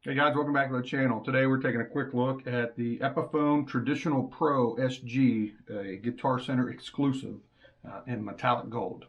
Hey guys, welcome back to the channel. Today we're taking a quick look at the Epiphone Traditional Pro SG, a Guitar Center exclusive in metallic gold.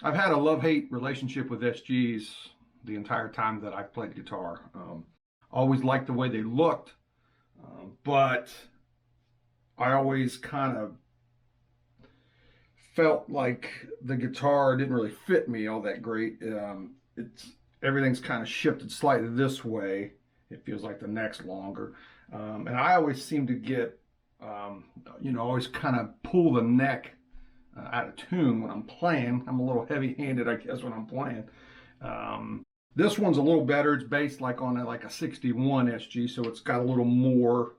I've had a love-hate relationship with SGs the entire time that I've played guitar. Always liked the way they looked, but I always kind of felt like the guitar didn't really fit me all that great. Everything's kind of shifted slightly this way. It feels like the neck's longer, and I always seem to get, always kind of pull the neck out of tune when I'm playing. I'm a little heavy-handed, I guess, when I'm playing. This one's a little better. It's based like on a 61 SG, so it's got a little more,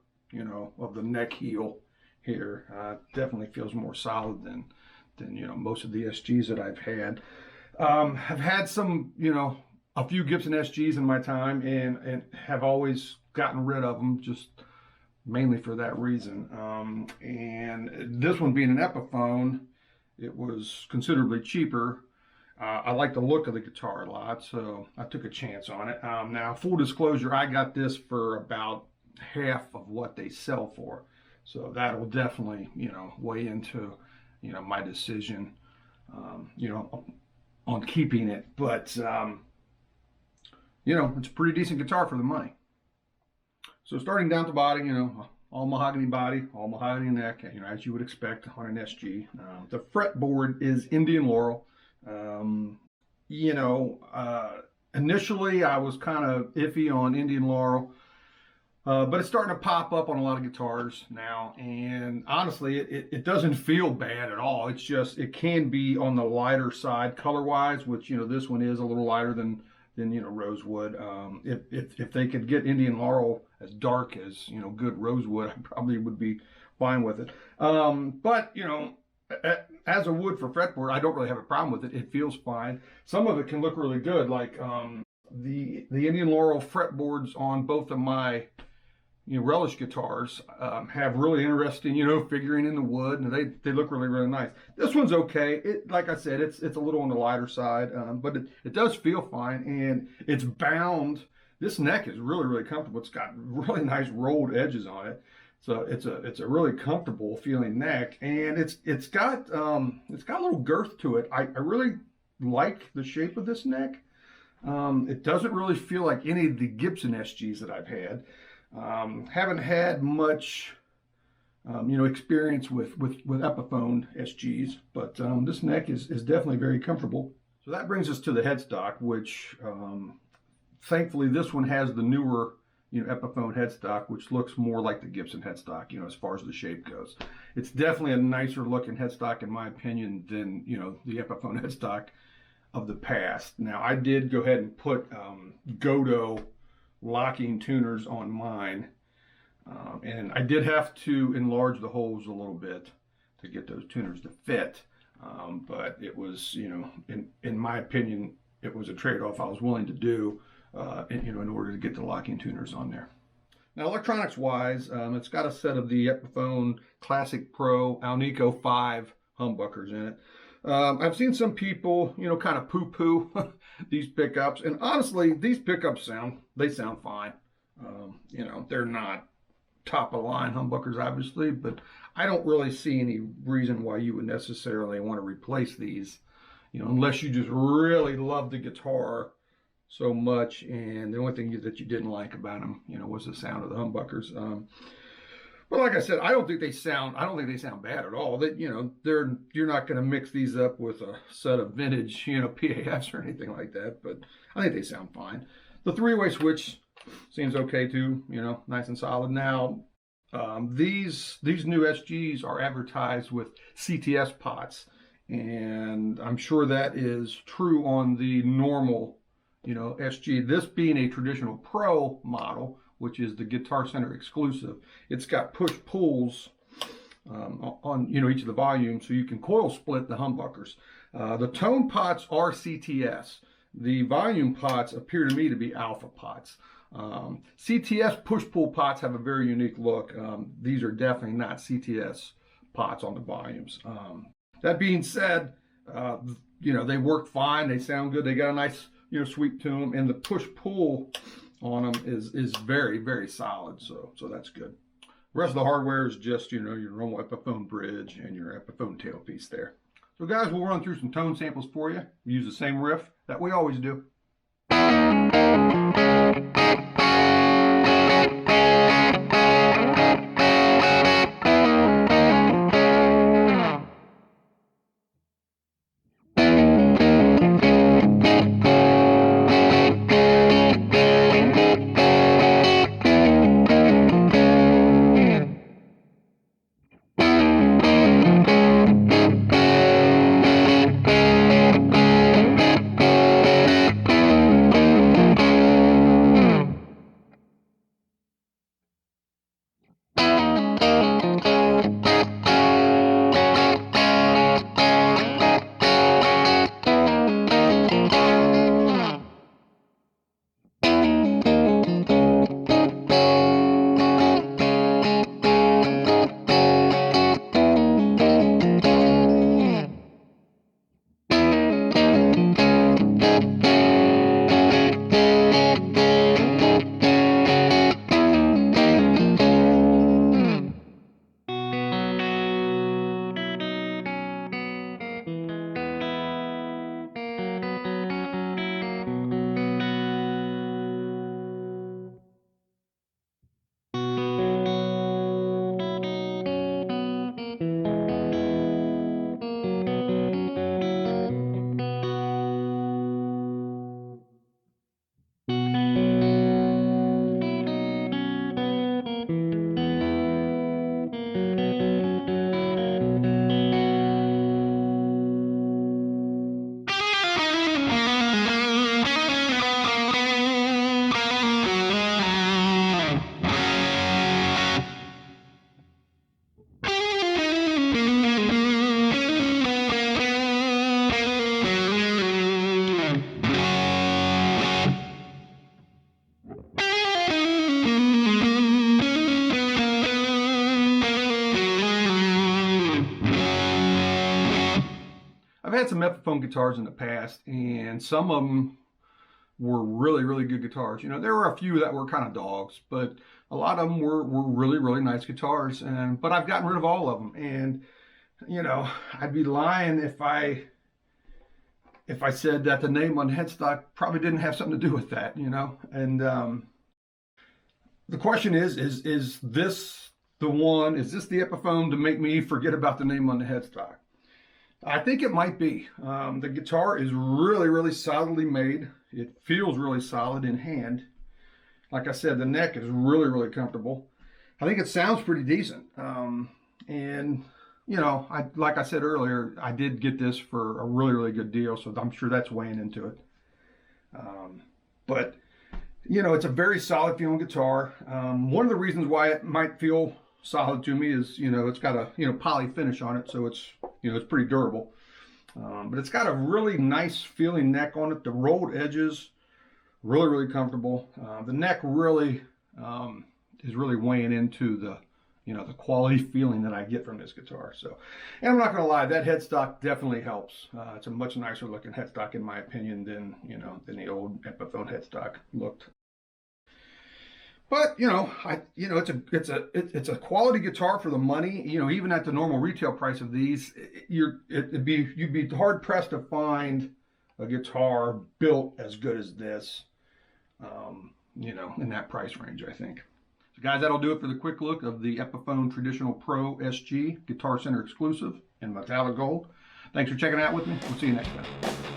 of the neck heel here. Definitely feels more solid than most of the SGs that I've had. I've had some, a few Gibson SGs in my time, and have always gotten rid of them just mainly for that reason. And this one being an Epiphone, it was considerably cheaper. I like the look of the guitar a lot, so I took a chance on it. Now, full disclosure, I got this for about half of what they sell for. So that'll definitely, weigh into, my decision, on keeping it. But, it's a pretty decent guitar for the money. So starting down at the bottom, all mahogany body, all mahogany neck, as you would expect on an SG. The fretboard is Indian Laurel. Initially I was kind of iffy on Indian Laurel, but it's starting to pop up on a lot of guitars now, and honestly it doesn't feel bad at all. It's just, it can be on the lighter side color wise, which this one is a little lighter than than, you know, rosewood. If they could get Indian laurel as dark as, you know, good rosewood, I probably would be fine with it. But, you know, as a wood for fretboard, I don't really have a problem with it. It feels fine. Some of it can look really good, like the Indian laurel fretboards on both of my, you know, relish guitars have really interesting, you know, figuring in the wood, and they look really, really nice. This one's okay. It, like I said, it's a little on the lighter side, but it does feel fine, and it's bound. This neck is really, really comfortable. It's got really nice rolled edges on it, so it's a really comfortable feeling neck, and it's got a little girth to it. I really like the shape of this neck. It doesn't really feel like any of the Gibson SGs that I've had. Haven't had much, you know, experience with Epiphone SGs, but this neck is definitely very comfortable. So that brings us to the headstock, which thankfully this one has the newer, you know, Epiphone headstock, which looks more like the Gibson headstock, you know, as far as the shape goes. It's definitely a nicer looking headstock, in my opinion, than, you know, the Epiphone headstock of the past. Now, I did go ahead and put Godot locking tuners on mine, and I did have to enlarge the holes a little bit to get those tuners to fit, but it was, you know, in my opinion, it was a trade-off I was willing to do, you know, in order to get the locking tuners on there. Now, electronics wise, it's got a set of the Epiphone Classic Pro Alnico 5 humbuckers in it. I've seen some people, you know, kind of poo-poo these pickups, and honestly, these pickups sound fine. You know, they're not top-of-line humbuckers, obviously, but I don't really see any reason why you would necessarily want to replace these, you know, unless you just really love the guitar so much, and the only thing that you didn't like about them, you know, was the sound of the humbuckers. But like I said, I don't think they sound bad at all. That, you know, you're not going to mix these up with a set of vintage, you know, PAFs or anything like that. But I think they sound fine. The three-way switch seems okay too. You know, nice and solid. Now, these new SGs are advertised with CTS pots, and I'm sure that is true on the normal, you know, SG. This being a traditional Pro model, which is the Guitar Center exclusive, it's got push-pulls on, you know, each of the volumes, so you can coil split the humbuckers. The tone pots are CTS. The volume pots appear to me to be alpha pots. CTS push-pull pots have a very unique look. These are definitely not CTS pots on the volumes. That being said, you know, they work fine. They sound good. They got a nice, you know, sweep to them, and the push-pull on them is very, very solid, so that's good. The rest of the hardware is just, you know, your normal Epiphone bridge and your Epiphone tailpiece there. So guys, we'll run through some tone samples for you. We use the same riff that we always do. had some Epiphone guitars in the past, and some of them were really, really good guitars. You know, there were a few that were kind of dogs, but a lot of them were really, really nice guitars. But I've gotten rid of all of them. And, you know, I'd be lying if I said that the name on the headstock probably didn't have something to do with that, you know. And the question is this the one? Is this the Epiphone to make me forget about the name on the headstock? I think it might be. The guitar is really, really solidly made. It feels really solid in hand. Like I said, the neck is really, really comfortable. I think it sounds pretty decent. And, you know, like I said earlier, I did get this for a really, really good deal, so I'm sure that's weighing into it. But, you know, it's a very solid feeling guitar. One of the reasons why it might feel solid to me is, you know, it's got a, you know, poly finish on it, so it's, you know, it's pretty durable. But it's got a really nice feeling neck on it. The rolled edges, really, really comfortable. The neck really is really weighing into the, you know, the quality feeling that I get from this guitar. So, and I'm not going to lie, that headstock definitely helps. It's a much nicer looking headstock in my opinion than, you know, than the old Epiphone headstock looked. But you know, it's a quality guitar for the money. You know, even at the normal retail price of these, you'd be hard pressed to find a guitar built as good as this. You know, in that price range, I think. So guys, that'll do it for the quick look of the Epiphone Traditional Pro SG Guitar Center exclusive in metallic gold. Thanks for checking out with me. We'll see you next time.